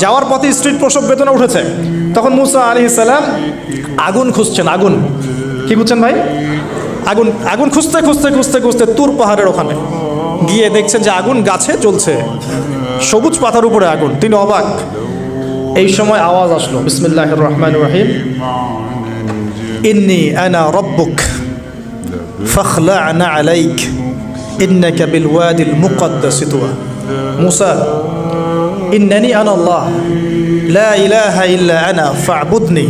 যাওয়ার পথে স্ট্রিট প্রসব বেদনা উঠেছে। তখন মুসা আলাইহিস সালাম আগুন খুঁজছেন। আগুন কি খুঁজছেন ভাই? আগুন। আগুন খুঁজতে খুঁজতে খুঁজতে খুঁজতে তুর পাহাড়ের ওখানে গিয়ে দেখছেন যে আগুন গাছে জ্বলছে, সবুজ পাতার উপরে আগুন। তিনি অবাক। এই সময় আওয়াজ আসলো, বিসমিল্লাহির রহমানির রহিম, ইন্নী আনা রব্বুক ফাখলা'না আলাইক ইন্নাকা বিল ওয়াদিল মুকদ্দাস তুয়া। মুসা, ইন্নানি আনা আল্লাহ লা ইলাহা ইল্লা আনা ফা'বুদনি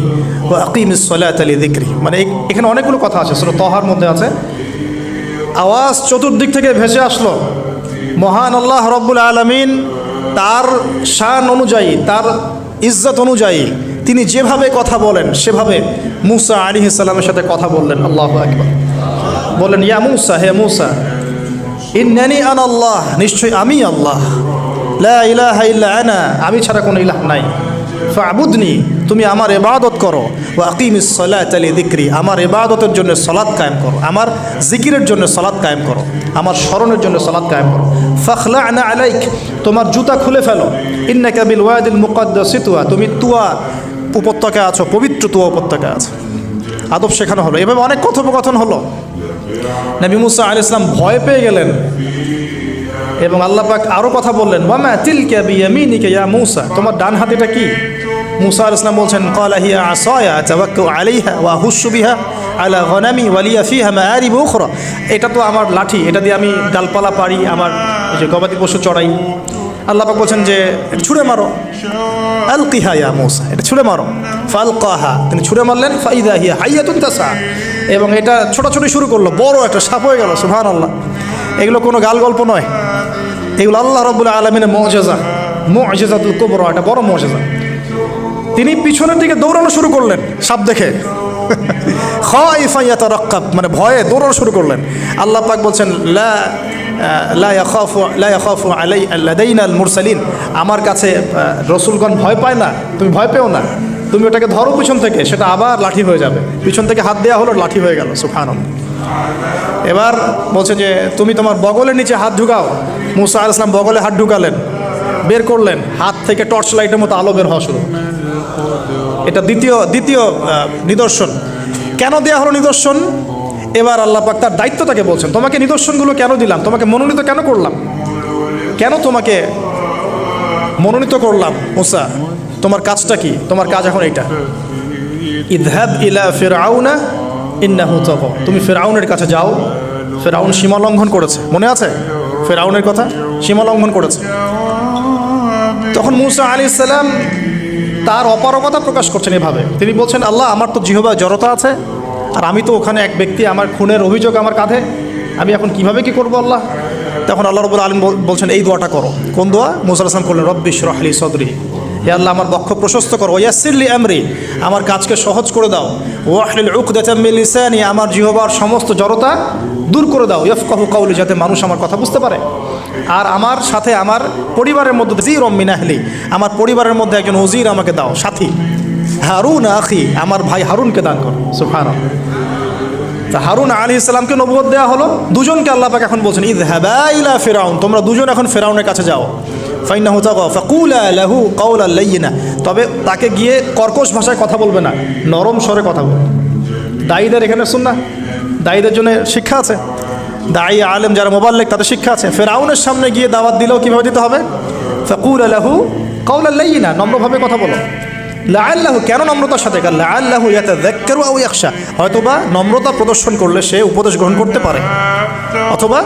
ওয়া আকিমিস সালাতা লিযিকরি। মানে এখানে অনেকগুলো কথা আছে, সূরা তাহার মধ্যে আছে। আওয়াজ চতুর্দিক থেকে ভেসে আসলো। মহান আল্লাহ রব্বুল আলামিন তার শান অনুযায়ী, তার ইজ্জত অনুযায়ী তিনি যেভাবে কথা বলেন সেভাবে মুসা আলাইহিস সালামের সাথে কথা বললেন। আল্লাহু আকবার। বলেন, ইয়া মুসা, হে মুসা, ইন্নানি আনা আল্লাহ, নিশ্চয়ই আমি আল্লাহ, লা ইলাহা ইল্লা আনা, আমি ছাড়া কোনো ইলাহ নাই, ফা'বুদনি, তুমি আমার ইবাদত করো, ওয়া আকিমিস সালাতা লিযিকরি, আমার ইবাদতের জন্য সালাত কায়েম করো, আমার জিকিরের জন্য সালাত কায়েম করো, আমার স্মরণের জন্য সালাত কায়েম করো। ফাখলা'না আলাইক, তোমার জুতা খুলে ফেলো, ইন্নাকা বিল ওয়াদিল মুকদ্দাস তুয়া, তুমি তুয়া উপত্যকায় আছো, পবিত্র তুয়া উপত্যকায় আছো। আদব শেখানো হলো। এভাবে অনেক কথোপকথন হলো। নবী মুসা আলাইহিস সালাম ভয় পেয়ে গেলেন এবং আল্লাহ পাক আরও কথা বললেন, ওয়ামা তিলকা বিয়ামিনিকা ইয়া মুসা, তোমার ডান হাতিটা কি? মুসা আলাইহিস সালাম বলছেন, ক্বালা হিয়া আসায়া আতাওয়াক্কাউ আলাইহা ওয়া আহুশু বিহা আলা গনামি ওয়া লিয়া ফিহা মাআরিব উখরা, এটা তো আমার লাঠি, এটা দিয়ে আমি ডালপালা পারি, আমার যে গবাদি পশু চড়াই। আল্লাহ পাক বলছেন যে এটা ছুঁড়ে মারো, আলকিহা ইয়া মুসা, এটা ছুঁড়ে মারো। ফালকাহা, তিনি ছুঁড়ে মারলেন, ফাইদা হিয়া হাইয়াতুন তাসা, এবং এটা ছোটাছুটি শুরু করলো, বড় একটা সাপ হয়ে গেল। সুবহানাল্লাহ। এগুলো কোনো গাল গল্প নয়, এগুলো আল্লাহ রাব্বুল আলামিনের মুজিজা, মুজিজাতুল কুবরা, এটা বড় মুজিজা। তিনি পিছনের দিকে দৌড়ানো শুরু করলেন সাপ দেখে, খাইফা ইয়াতারাক্কাব, মানে ভয়ে দৌড়ানো শুরু করলেন। আল্লাহ পাক বলছেন, লা ইয়াখাফু লাদাইনাল মুরসালিন, আমার কাছে রসুলগণ ভয় পায় না, তুমি ভয় পেও না, তুমি ওটাকে ধরো পিছন থেকে, সেটা আবার লাঠি হয়ে যাবে। পিছন থেকে হাত দেওয়া হলো, লাঠি হয়ে গেল। সুবহানাল্লাহ। এবার বলছে যে তুমি তোমার বগলের নিচে হাত ঢুকাও। মুসা আলাইহিস সালাম বগলে হাত ঢুকালেন, বের করলেন, হাত থেকে টর্চ লাইটের মতো আলো বের হওয়া শুরু। এটা দ্বিতীয় নিদর্শন। কেন দেওয়া হলো নিদর্শন? এবার আল্লাহ পাক তার দায়িত্বটাকে বলছেন, তোমাকে নিদর্শনগুলো কেন দিলাম, তোমাকে মনোনীত কেন করলাম, কেন তোমাকে মনোনীত করলাম মুসা, তোমার কাজটা কি? তোমার কাজ এখন এইটা, ইযহাব ইলা ফিরআউনা ইন্নাহু তাগা, তুমি ফিরআউনের কাছে যাও। ফিরআউন সীমা লঙ্ঘন করেছে, মনে আছে ফিরআউনের কথা? সীমা লঙ্ঘন করেছে। তখন মুসা আলাইহিস সালাম তার অপারগতা প্রকাশ করছেন এভাবে। তিনি বলছেন, আল্লাহ, আমার তো জিহ্বার জড়তা আছে, আর আমি তো ওখানে এক ব্যক্তি, আমার খুনের অভিযোগ আমার কাঁধে, আমি এখন কিভাবে কি করবো আল্লাহ? তখন আল্লাহ রাব্বুল আলামিন বলছেন, এই দোয়াটা করো। কোন দোয়া? মুসা আলাইহিস সালাম করলেন, রব্বি ইশরাহ লি সাদরি, হে আল্লাহ, আমার বক্ষ প্রশস্ত করো, ওয়াসসির লি আমরি, আমার কাজকে সহজ করে দাও, ওয়াহলিল উকদাতাম মিন লিসানি, আমার জিহ্বার সমস্ত জড়তা দূর করে দাও, ইয়াফকাহু কাওলি, যাতে মানুষ আমার কথা বুঝতে পারে। আর আমার সাথে আমার পরিবারের মধ্যে ওযীরুম মিন আহলি, আমার পরিবারের মধ্যে একজন ওযীর আমাকে দাও, সাথী। হারুন আখি, আমার ভাই হারুনকে দান করো। সুবহানাল্লাহ। তা হারুন আলাইহিস সালামকে নবুয়ত দেওয়া হলো। দুজনকে আল্লাহ পাক এখন বলছেন, ইযহাবা ইলা ফিরআউন, তোমরা দুজন এখন ফিরআউনের কাছে যাও। ফাইন্নাহু তাগা ফাকুলা লাহু কাওলান লাইয়িনা, তবে তাকে গিয়ে কর্কশ ভাষায় কথা বলবে না, নরম স্বরে কথা বলবে। দায়ীদের এখানে সুন্নাহ, দায়ীদের জন্য শিক্ষা আছে, দায়ী আলেম যারা মুবাল্লিগ তাদের শিক্ষা আছে। ফিরআউনের সামনে গিয়ে দাওয়াত দিলেও কীভাবে দিতে হবে? ফাকুলা লাহু কাওলান লাইয়িনা, নম্রভাবে কথা বলো। লাআল্লাহু, কেন নম্রতার সাথে? লাআল্লাহু ইয়াতাযাক্কারু আও ইয়াখশা, হয়তোবা নম্রতা প্রদর্শন করলে সে উপদেশ গ্রহণ করতে পারে, অথবা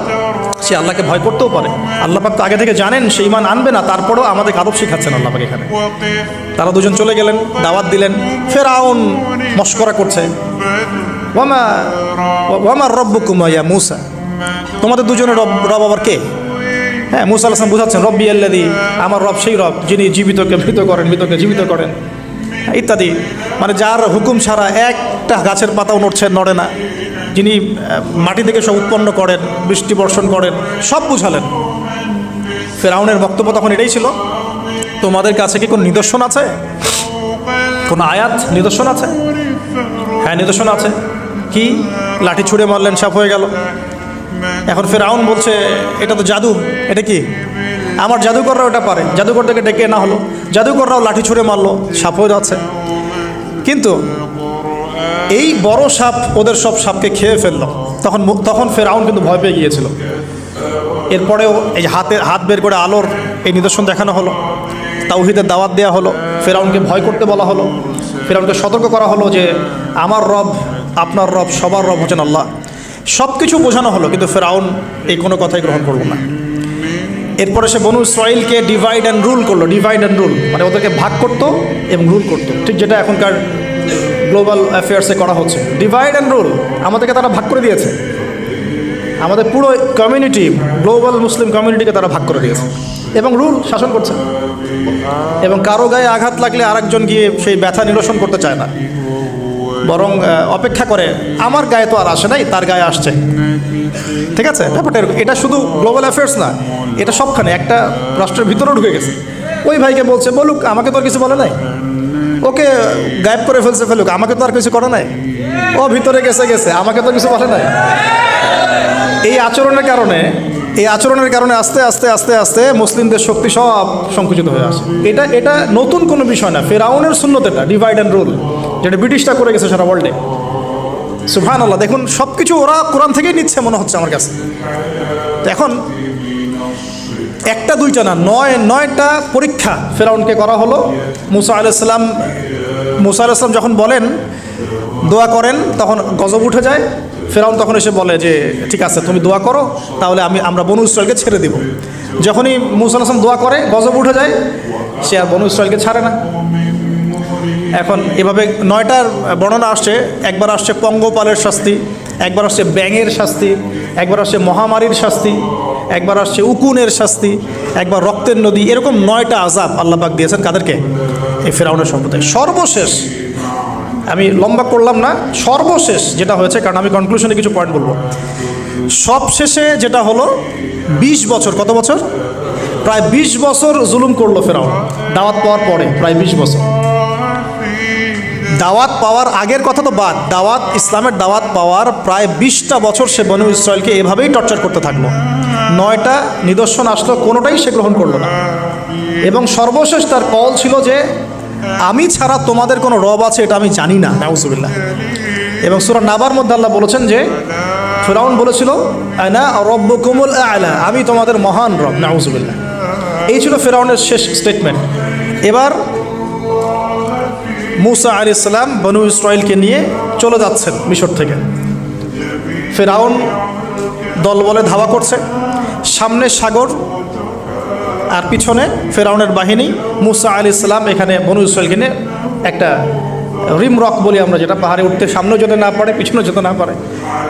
সে আল্লাহকে ভয় করতেও পারে। আল্লাহ পাক তো আগে থেকে জানেন সে ঈমান আনবে না, তারপরেও আমাদের আদব শিখাচ্ছেন আল্লাহ পাক এখানে। তারা দুজন চলে গেলেন, দাওয়াত দিলেন। ফিরআউন মশকরা করছে, ওয়ামা রব্বুকুম ইয়া মুসা, তোমাদের দুজনের রব আবার কে? হ্যাঁ, মুসা আলাইহিস সালাম বুঝাচ্ছেন, রব্বি আল্লাযী, আমার রব সেই রব যিনি জীবিতকে মৃত করেন, মৃতকে জীবিত করেন, ইত্যাদি। মানে যার হুকুম ছাড়া একটা গাছের পাতাও নড়ে না, যিনি মাটি থেকে সব উৎপন্ন করেন, বৃষ্টি বর্ষণ করেন, সব বুঝালেন। ফিরআউনের বক্তব্য তখন এটাই ছিল, তোমাদের কাছে কি কোনো নিদর্শন আছে, কোনো আয়াত নিদর্শন আছে? হ্যাঁ, নিদর্শন আছে। কি? লাঠি ছুঁড়ে মারলেন, সাপ হয়ে গেল। এখন ফিরআউন বলছে, এটা তো জাদু। এটা কি? আমার জাদুকররা ওটা পারে, জাদুকরদেরকে ডেকে না হলো, জাদুকররাও লাঠি ছুঁড়ে মারলো, সাপ হয়ে যাচ্ছে। কিন্তু এই বড় সাপ ওদের সব সাপকে খেয়ে ফেললো। তখন ফেরাউন কিন্তু ভয় পেয়ে গিয়েছিল। এরপরেও এই হাত বের করে আলোর এই নিদর্শন দেখানো হলো, তাওহীদের দাওয়াত দেওয়া হলো, ফেরাউনকে ভয় করতে বলা হলো, ফেরাউনকে সতর্ক করা হলো যে আমার রব, আপনার রব, সবার রব হচ্ছেন আল্লাহ। সব কিছু বোঝানো হলো, কিন্তু ফেরাউন এই কোনো কথাই গ্রহণ করলো না। এরপরে সে বনু ইসরাইলকে ডিভাইড অ্যান্ড রুল করলো। ডিভাইড অ্যান্ড রুল মানে ওদেরকে ভাগ করতো এবং রুল করতো, ঠিক যেটা এখনকার গ্লোবাল অ্যাফেয়ার্সে করা হচ্ছে। ডিভাইড অ্যান্ড রুল, আমাদেরকে তারা ভাগ করে দিয়েছে। আমাদের পুরো কমিউনিটি, গ্লোবাল মুসলিম কমিউনিটিকে তারা ভাগ করে দিয়েছে এবং রুল শাসন করছে। এবং কারো গায়ে আঘাত লাগলে আরেকজন গিয়ে সেই ব্যথা নিরসন করতে চায় না, বরং অপেক্ষা করে আমার গায়ে তো আর আসে নাই, তার গায়ে আসছে। ঠিক আছে, ব্যাপারটা এটা শুধু গ্লোবাল অ্যাফেয়ার্স না, এটা সবখানে একটা রাষ্ট্রের ভিতরেও ঢুকে গেছে। ওই ভাইকে বলছে বলুক, আমাকে তো আর কিছু বলে নাই, ওকে গায়েব করে ফেলুক, আমাকে তো আর কিছু করে নাই, ও ভিতরে গেছে, আমাকে তো কিছু বলে নাই। এই আচরণের কারণে আস্তে আস্তে আস্তে আস্তে মুসলিমদের শক্তি সব সংকুচিত হয়ে আসে। এটা নতুন কোনো বিষয় না, ফেরাউনের সুন্নত এটা, ডিভাইড অ্যান্ড রুল, যেটা ব্রিটিশরা করে গেছে সারা ওয়ার্ল্ডে। সুবহানাল্লাহ, দেখুন সব কিছু ওরা কোরআন থেকেই নিচ্ছে মনে হচ্ছে আমার কাছে। এখন একটা দুইটা না, নয়টা পরীক্ষা ফেরাউনকে করা হলো। মুসা আলাইহিস সালাম যখন বলেন, দোয়া করেন, তখন গজব উঠে যায়। ফেরাউন তখন এসে বলে যে ঠিক আছে, তুমি দোয়া করো, তাহলে আমরা বনু ইসরাইলকে ছেড়ে দিব। যখনই মুসা আলাইহিস সালাম দোয়া করে, গজব উঠে যায়, সে আর বনু ইসরাইলকে ছাড়ে না। এখন এভাবে 9টার বর্ণনা আসছে। একবার আসছে পঙ্গপালের শাস্তি, একবার আসছে ব্যাঙের শাস্তি, একবার আসছে মহামারীর শাস্তি, একবার আসছে উকুনের শাস্তি, একবার রক্তের নদী। এরকম 9টা আযাব আল্লাহ পাক দিয়েছেন কাদেরকে? এই ফেরাউনের সম্প্রদায়। সর্বশেষ, আমি লম্বা করলাম না, সর্বশেষ যেটা হয়েছে, কারণ আমি কনক্লুশনে কিছু পয়েন্ট বলবো। সবশেষে যেটা হলো 20 বছর, কত বছর? প্রায় 20 বছর জুলুম করলো ফেরাউন দাওয়াত পাওয়ার পরে। প্রায় 20 বছর। দাওয়াত পাওয়ার আগের কথা তো বাদ, ইসলামের দাওয়াত পাওয়ার প্রায় 20টা বছর সে বনু ইসরাইলকে এভাবেই টর্চার করতে থাকলো। 9টা নিদর্শন আসলো, কোনোটাই সে গ্রহণ করলো না। এবং সর্বশেষ তার কল ছিল যে আমি ছাড়া তোমাদের কোনো রব আছে এটা আমি জানি না, নাউজুবিল্লাহ। এবং সূরা নাবার মধ্যে আল্লাহ বলেছেন যে ফিরআউন বলেছিল আনা রব্বুকুমুল আ'লা, আমি তোমাদের মহান রব, নাউজুবিল্লাহ। এই ছিল ফিরআউনের শেষ স্টেটমেন্ট। এবার মুসা আলাইহিস সালাম বনু ইসরাইলকে নিয়ে চলে যাচ্ছেন মিশর থেকে। ফিরআউন দলবলে ধাওয়া করছে, সামনে সাগর আর পিছনে ফেরাউনের বাহিনী। মুসা আলাইহিস সালাম এখানে বনু ইসরাইলকে নিয়ে একটা রিম রক বলি আমরা, যেটা পাহাড়ে উঠতে সামনে যেতে না পারে, পিছনে যেতে না পারে,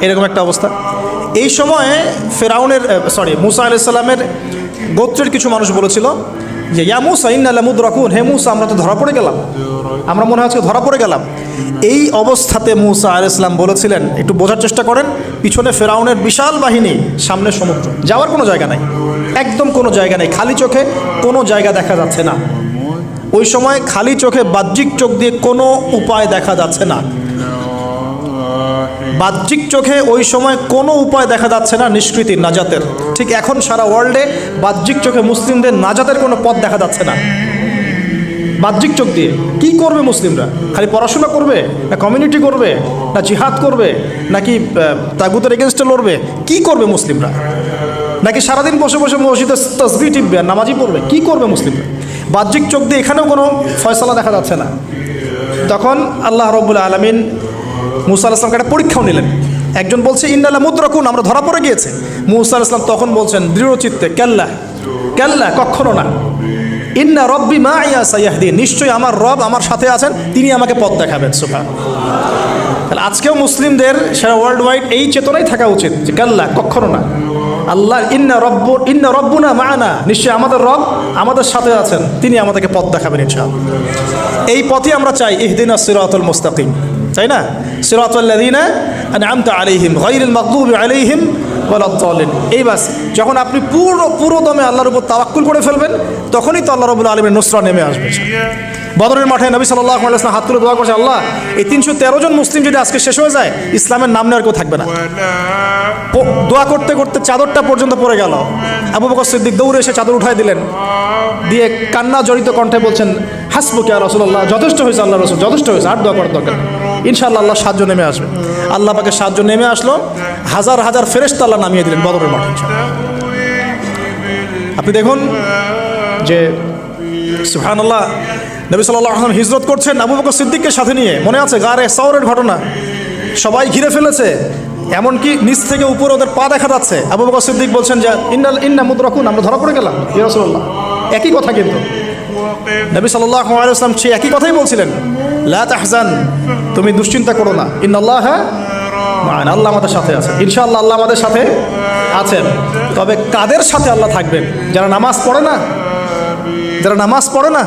এরকম একটা অবস্থা। এই সময়ে মুসা আলাইহিস সালামের গোত্রের কিছু মানুষ বলেছিল যে ইয়া মুসা ইন্না লামুদরাকুন, হে মুসা আমরা তো ধরা পড়ে গেলাম, আমরা মনে হচ্ছে ধরা পড়ে গেলাম। এই অবস্থাতে মুসা আলাইহিস সালাম বলেছিলেন, একটু বোঝার চেষ্টা করেন, পিছনে ফেরাউনের বিশাল বাহিনী, সামনে সমুদ্র, যাওয়ার কোনো জায়গা নাই, একদম কোনো জায়গা নেই, খালি চোখে কোনো জায়গা দেখা যাচ্ছে না। ওই সময় খালি চোখে, বাহ্যিক চোখ দিয়ে কোনো উপায় দেখা যাচ্ছে না। বাহ্যিক চোখে ওই সময় কোনো উপায় দেখা যাচ্ছে না নিষ্কৃতির, নাজাতের। ঠিক এখন সারা ওয়ার্ল্ডে বাহ্যিক চোখে মুসলিমদের নাজাতের কোনো পথ দেখা যাচ্ছে না। বাহ্যিক চোখ দিয়ে কি করবে মুসলিমরা? খালি পড়াশোনা করবে, না কমিউনিটি করবে, না জিহাদ করবে, নাকি তাগুতের এগেনস্টে লড়বে? কি করবে মুসলিমরা? নাকি সারাদিন বসে বসে মসজিদে তাসবিহ টিপবে আর নামাজি পড়বে? কি করবে মুসলিমরা? বাহ্যিক চোখ দিয়ে এখানেও কোনো ফয়সালা দেখা যাচ্ছে না। তখন আল্লাহ রাব্বুল আলামিন মুসা আলাইহিস সালামকে একটা পরীক্ষাও নিলেন। একজন বলছে ইন্না লামুদরাকুন, আমরা ধরা পড়ে গিয়েছে। মুসা আলাইহিস সালাম তখন বলছেন দৃঢ় চিত্তে, কাল্লা কাল্লা, কখনো না, ইন্না রব্বি মাইয়া সায়াহদিন, নিশ্চয়ই আমার রব আমার সাথে আছেন, তিনি আমাকে পথ দেখাবেন। সুবহানাল্লাহ। তাহলে আজকেও মুসলিমদের সারা ওয়ার্ল্ড ওয়াইড এই চেতনাই থাকা উচিত যে কাল্লা, কখনো না, আল্লাহ ইন্না রব্বুনা মা'ানা, নিশ্চয়ই আমাদের রব আমাদের সাথে আছেন, তিনি আমাদেরকে পথ দেখাবেন ইনশাআল্লাহ। এই পথই আমরা চাই, ইহদিনাস সিরাতাল মুস্তাকিম, তাই না? সিরাতাল লাযিনা আন'আমতা আলাইহিম গায়রিল মাগদুবি আলাইহিম ওয়ালাদ-দাল্লিন। এই বাস, যখন আপনি পুরো দমে আল্লাহর উপর তাওয়াক্কুল করে ফেলবেন, তখনই তো আল্লাহ রাব্বুল আলামিনের নুসরা নেমে আসবে। বদরের মাঠে নবী সাল্লাল্লাহু আলাইহি ওয়াসাল্লাম হাত তুলে দোয়া করছে, আল্লাহ এই 313 জন মুসলিম যদি আজকে শেষ হয়ে যায়, ইসলামের নাম নেওয়ার কেউ থাকবে না। দোয়া করতে করতে চাদরটা পর্যন্ত পড়ে গেল। আবু বকর সিদ্দিক দৌড়ে এসে চাদর উঠাই দিলেন, দিয়ে কান্না জড়িত কণ্ঠে বলছেন, হাসবুকা ইয়া রাসূলুল্লাহ, যথেষ্ট হয়েছে আল্লাহ রাসূল, যথেষ্ট হয়েছে, আর দোয়া করার দরকার নেই, ইনশাআল্লাহ আল্লাহ সাহায্য নেমে আসবে। আল্লাহ পাকের সাহায্য নেমে আসলো, হাজার হাজার ফেরেশতা আল্লাহ নামিয়ে দিলেন বদরের মাঠে। আপনি দেখুন যে সুবহানাল্লাহ, নবী সাল্লাল্লাহু আলাইহি ওয়াসাল্লাম হিজরত করছেন আবু বকর সিদ্দিককে সাথে নিয়ে। মনে আছে গারে সাওরের ঘটনা, সবাই ঘিরে ফেলেছে, এমনকি নিচ থেকে উপরে ওদের পা দেখা যাচ্ছে। আবু বকর সিদ্দিক বলছেন যে ইন্না মুদরাকুন, আমরা ধরা পড়ে গেলাম ইয়া রাসূলুল্লাহ। একই কথা কিন্তু নবী সাল্লাল্লাহু আলাইহি ওয়াসাল্লাম সেই একই কথাই বলছিলেন, লা তাহজান, তুমি দুশ্চিন্তা করো না, ইন্নাল্লাহা মা'ানা, আল্লাহ আমাদের সাথে আছে, ইনশাআল্লাহ আল্লাহ আমাদের সাথে আছেন। তবে কাদের সাথে আল্লাহ থাকবেন? যারা নামাজ পড়ে না, যারা নামাজ পড়ে না,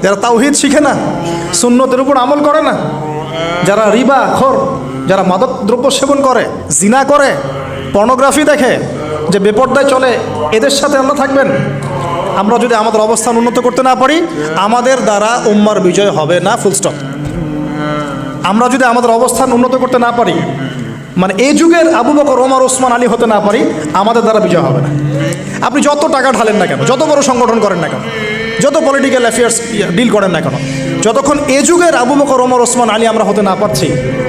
যারা তাওহীদ শিখে না, সুন্নতের উপর আমল করে না, যারা রিবা খোর, যারা মাদক দ্রব্য সেবন করে, জিনা করে, পর্নোগ্রাফি দেখে, যে বেপরদায় চলে, এদের সাথে আল্লাহ থাকবেন। আমরা যদি আমাদের অবস্থান উন্নত করতে না পারি, আমাদের দ্বারা উম্মার বিজয় হবে না, ফুল স্টপ। আমরা যদি আমাদের অবস্থান উন্নত করতে না পারি, মানে এই যুগের আবু বকর, ওমর, ওসমান, আলী হতে না পারি, আমাদের দ্বারা বিজয় হবে না। আপনি যত টাকা ঢালেন না কেন, যত বড় সংগঠন করেন না কেন, যত পলিটিক্যাল অ্যাফেয়ার্স ডিল করেন না কেন, যতক্ষণ এ যুগের আবু বকর, ওমর, ওসমান, আলী আমরা হতে না পারছি,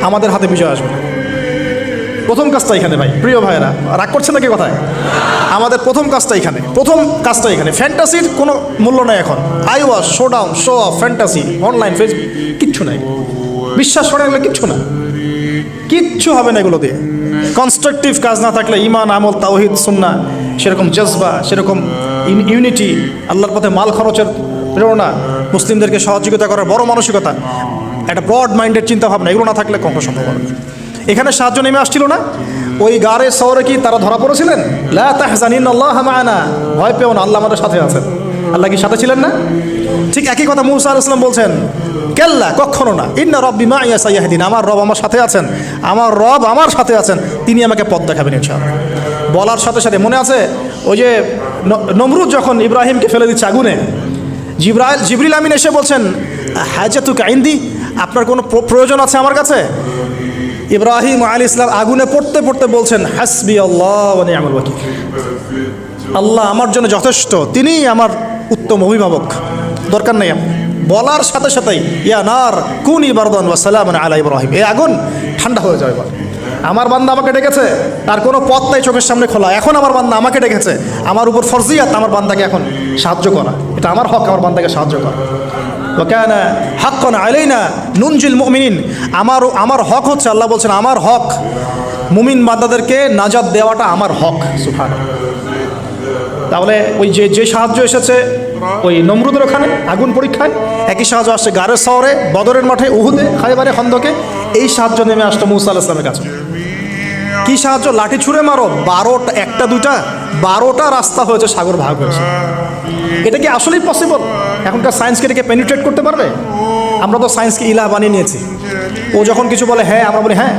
আমাদের হাতে বিজয় আসবে না। প্রথম কাজটা এখানে ভাই, প্রিয় ভাইয়েরা, রাগ করছেন নাকি কথায়? আমাদের প্রথম কাজটা এখানে, প্রথম কাজটা এখানে। ফ্যান্টাসির কোনো মূল্য নাই এখন। I wash, show down, show off, fantasy, online, Facebook, কিচ্ছু নাই। বিশ্বাস করে এগুলো কিচ্ছু না, কিচ্ছু হবে না এগুলো দিয়ে। কনস্ট্রাকটিভ কাজ না থাকলে, ইমান, আমল, তাওহীদ, সুন্নাহ, সেরকম জজবা, সেরকম ইউনিটি, আল্লাহর পথে মাল খরচের প্রেরণা, মুসলিমদেরকে সহযোগিতা করার বড় মানসিকতা, একটা ব্রড মাইন্ডেড চিন্তা ভাবনা, এগুলো না থাকলে কখনো সম্ভব হবে না। এখানে সাহায্য নেমে আসছিল না? ওই গারে সওরে কি তারা ধরা পড়েছিলেন? লা তাহজান ইন্নাল্লাহা মা'ানা, ভয় পেও না, আল্লাহ আমাদের সাথে আছেন। আল্লাহ কি সাথে ছিলেন না? ঠিক একই কথা মুসা আলাইহিস সালাম বলছেন, কাল্লা, কখনো না, ইন্না রাব্বি মা'ইয়া সাইয়াহদিন, আমার রব আমার সাথে আছেন, আমার রব আমার সাথে আছেন, তিনি আমাকে পথ দেখাবেন ইনশাআল্লাহ। বলার সাথে সাথে মনে আছে ওই যে নমরুদ যখন ইব্রাহিমকে ফেলে দিচ্ছে আগুনে, জিবরিল আমিন এসে বলছেন, হাজাতুকা ইনদি, আপনার কোনো প্রয়োজন আছে আমার কাছে? ইব্রাহিম আলাইহিস সালাম আগুনে পড়তে পড়তে বলছেন, হাসবি আল্লাহ ওয়া নি'মাল ওয়াকিল, আল্লাহ আমার জন্য যথেষ্ট, তিনিই আমার উত্তম অভিভাবক, দরকার নেই। বলার সাথে সাথেই ইয়া নার কুনি বারদান ওয়া সালামান আলা ইব্রাহিম, এই আগুন ঠান্ডা হয়ে যাবে। আমার বান্দা আমাকে ডেকেছে, তার কোনো পথ নাই চোখের সামনে খোলা, এখন আমার বান্দা আমাকে ডেকেছে, আমার উপর ফরজিয়াত আমার বান্দাকে এখন সাহায্য করা, এটা আমার হক, আমার বান্দাকে সাহায্য করা। ওয়া কানা হাক্কান আলাইনা নুনজিল মুমিনিন, আমার হক হচ্ছে, আল্লাহ বলছেন আমার হক মুমিন বান্দাদেরকে নাজাত দেওয়াটা আমার হক। সুবহানাল্লাহ। তাহলে ওই যে সাহায্য এসেছে ওই নমরুদের ওখানে আগুন পরীক্ষায়, একই সাহায্য আসছে গারের শহরে, বদরের মাঠে, উহুদে, খায়বারে, খন্দকে, এই সাহায্য নেমে আসতো মুসা আলাইহিস সালামের কাছে। কি সাহায্য? লাঠি ছুঁড়ে মারো, 12টা, একটা দুইটা 12টা রাস্তা হয়েছে, সাগর ভাগ হয়েছে। এটা কি আসলেই পসিবল? এখনকার সায়েন্সকে এটাকে পেনিট্রেট করতে পারবে? আমরা তো সায়েন্সকে ইলাহ বানিয়ে নিয়েছি। ও যখন কিছু বলে হ্যাঁ, আমরা বলি হ্যাঁ,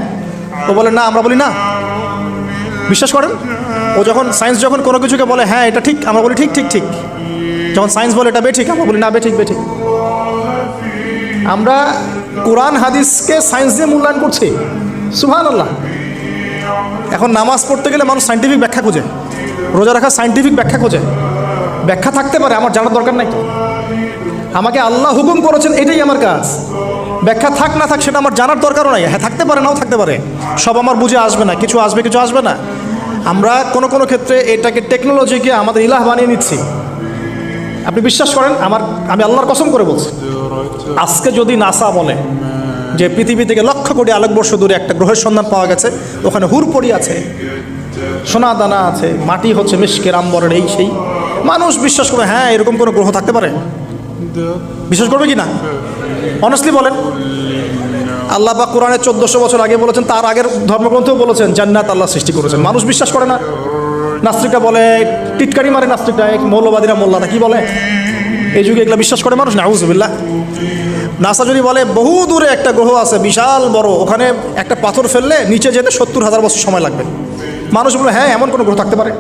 ও বলে না, আমরা বলি না। বিশ্বাস করেন? ও যখন সায়েন্স যখন কোনো কিছুকে বলে হ্যাঁ এটা ঠিক, আমরা বলি ঠিক ঠিক ঠিক। যখন সায়েন্স বলে এটা বেঠিক, আমরা বলি না বেঠিক বেঠিক। আমরা কোরআন হাদিসকে সায়েন্স দিয়ে মূল্যায়ন করছি। সুবহানাল্লাহ। এখন নামাজ পড়তে গেলে মানুষ সায়েন্টিফিক ব্যাখ্যা খোঁজে, রোজা রাখা সায়েন্টিফিক ব্যাখ্যা খোঁজে। ব্যাখ্যা থাকতে পারে, আমার জানার দরকার নাই তো। আমাকে আল্লাহ হুকুম করেছেন, এটাই আমার কাজ। ব্যাখ্যা থাক না থাক সেটা আমার জানার দরকারও নাই। হ্যাঁ থাকতে পারে, নাও থাকতে পারে, সব আমার বুঝে আসবে না, কিছু আসবে কিছু আসবে না। আমরা কোনো কোনো ক্ষেত্রে এটাকে টেকনোলজিকে আমাদের ইলাহ বানিয়ে নিচ্ছি। আপনি বিশ্বাস করেন, আমি আল্লাহর কসম করে বলছি, আজকে যদি নাসা বলে যে পৃথিবী থেকে লক্ষ কোটি আলোকবর্ষ দূরে একটা গ্রহের সন্ধান পাওয়া গেছে, ওখানে হুরপরি আছে, সোনা দানা আছে, মাটি হচ্ছে মিশকের আম্বরের, এই সেই, মানুষ বিশ্বাস করে হ্যাঁ এরকম কোনো গ্রহ থাকতে পারে? বিশ্বাস করবে কি না? অনেস্টলি বলেন। আল্লাহ পাক কোরআনে 1400 বছর আগে বলেছেন, তার আগের ধর্মগ্রন্থেও বলেছেন জান্নাত আল্লাহ সৃষ্টি করেছেন। মানুষ বিশ্বাস করে না। নাস্তিকরা বলে, টিটকারি মারে নাস্তিকরা, মৌলবাদীরা, মোল্লারা কি বলে, এই যুগে এগুলো বিশ্বাস করে মানুষ? নাউজুবিল্লাহ। নাসা যদি বলে বহু দূরে একটা গ্রহ আছে বিশাল বড়, ওখানে একটা পাথর ফেললে নিচে যেতে 70,000 বছর সময় লাগবে, মানুষ বলে হ্যাঁ এমন কোনো গ্রহ থাকতে পারে?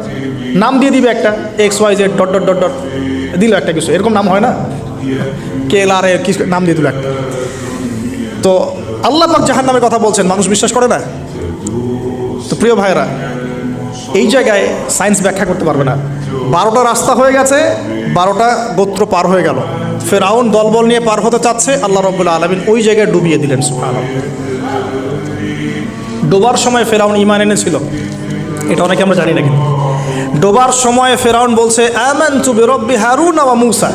নাম দিয়ে দিবে একটা XYZ dot dot dot dot, দিল একটা কিছু, এরকম নাম হয় না? KLR কি নাম দিয়ে দিল একটা। তো আল্লাহ পাক জাহান্নামের কথা বলছেন, মানুষ বিশ্বাস করে না। তো প্রিয় ভাইরা, এই জায়গায় সায়েন্স ব্যাখ্যা করতে পারবে না। 12টা রাস্তা হয়ে গেছে, 12টা গোত্র পার হয়ে গেল। ফেরাউন দলবল নিয়ে পার হতে চাচ্ছে, আল্লাহ রাব্বুল আলামিন ওই জায়গায় ডুবিয়ে দিলেন। সুবহানাল্লাহ। ডোবার সময় ফেরাউন ঈমান এনেছিল, এটা অনেকে আমরা জানি না। কিন্তু ডোবার সময় ফেরাউন বলছে আমানতু বিরব্বি হারুন ওয়া মূসা।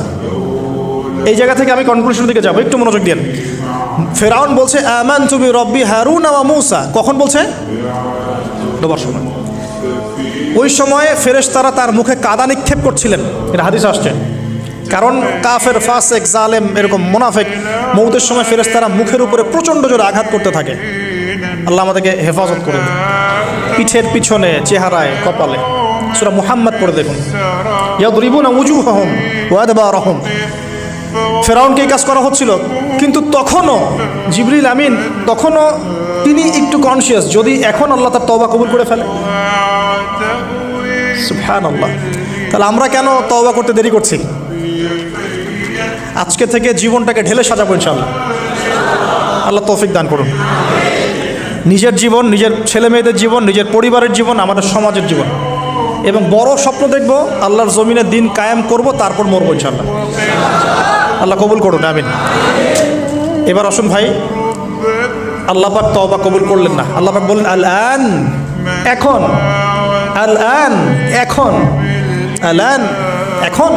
এই জায়গা থেকে আমি কনক্লুশনের দিকে যাবো, একটু মনোযোগ দিন। ফেরাউন বলছে আমানতু বিরব্বি হারুন ওয়া মূসা, কখন বলছে? ডোবার সময়। ওই সময়ে ফেরেশতারা তার মুখে কাদা নিক্ষেপ করছিলেন, এটা হাদিস আসছে। কারণ কাফের, ফাসেক, জালেম, এরকম মুনাফিক মউতের সময় ফেরেশতারা মুখের উপরে প্রচণ্ড জোরে আঘাত করতে থাকে। আল্লাহ আমাদেরকে হেফাজত করে দেন। পিঠের পিছনে, চেহারায়, কপালে। সূরা মুহাম্মদ পড়ে দেখুন, ইয়াদরিবুনা উজুহাহুম ওয়া আদবারহুম। ফেরাউনকে এই কাজ করা হচ্ছিল, কিন্তু তখনও জিবরিল আমিন তখনও তিনি একটু কনসিয়াস, যদি এখন আল্লাহ তার তওবা কবুল করে ফেলে। সুবহানাল্লাহ। তাহলে আমরা কেন তওবা করতে দেরি করছি? আজকে থেকে জীবনটাকে ঢেলে সাজাবো ইনশাআল্লাহ। আল্লাহ তৌফিক দান করুন। নিজের জীবন, নিজের ছেলে মেয়েদের জীবন, নিজের পরিবারের জীবন, আমাদের সমাজের জীবন, এবং বড় স্বপ্ন দেখব, আল্লাহর জমিনে দিন কায়েম করব, তারপর মরবো ইনশাআল্লাহ। আল্লাহ কবুল করুন, আমিন। এবার আসুন ভাই, আল্লাহ পাক তওবা কবুল করলেন না। আল্লাহ পাক বললেন আল আন, এখন, আল আন, এখন, আল আন, এখন।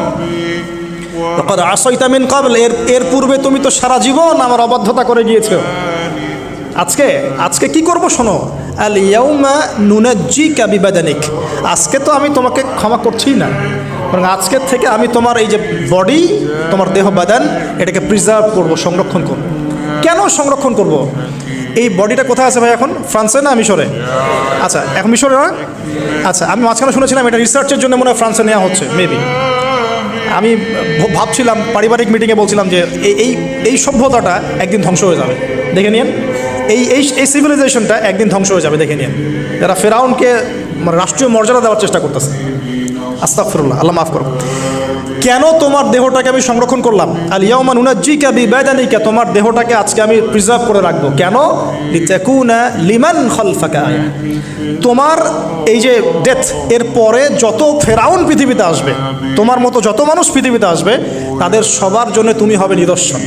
লাকাদ আসাইতা মিন ক্বাবল, এর পূর্বে তুমি তো সারা জীবন আমার অবাধ্যতা করে গিয়েছো। আজকে কি করব শোনো, আল ইয়াউমা নুনাজ্জিকা বিবাদানিক, আজকে তো আমি তোমাকে ক্ষমা করছি না, বরং আজকের থেকে আমি তোমার এই যে বডি, তোমার দেহ বাদান, এটাকে প্রিজার্ভ করব, সংরক্ষণ করব। কেন সংরক্ষণ করব? এই বডিটা কোথায় আছে ভাই এখন? ফ্রান্সে না মিশরে? আচ্ছা, এখন মিশরে না? আচ্ছা, আমি মাঝখানে শুনেছিলাম এটা রিসার্চের জন্য মনে হয় ফ্রান্সে নেওয়া হচ্ছে, মেবি। আমি ভাবছিলাম, পারিবারিক মিটিংয়ে বলছিলাম যে এই সভ্যতাটা একদিন ধ্বংস হয়ে যাবে, দেখে নিন। এই সিভিলাইজেশনটা একদিন ধ্বংস হয়ে যাবে, দেখে নিন। যারা ফেরাউনকে রাষ্ট্রীয় মর্যাদা দেওয়ার চেষ্টা করতেছে। আস্তাগফিরুল্লাহ, আল্লাহ মাফ করো। কেন তোমার দেহটাকে আমি সংরক্ষণ করলাম? আল ইয়াউমা নুনাজ্জিকা বিবাদানিকা, তোমার দেহটাকে আজকে আমি প্রিজার্ভ করে রাখবো। কেন? লিতাকুনা লিমান খালফাকা আয়া, তোমার এই যে ডেথ, এর পরে যত ফেরাউন পৃথিবীতে আসবে, তোমার মতো যত মানুষ পৃথিবীতে আসবে, তাদের সবার জন্য তুমি হবে নিদর্শন।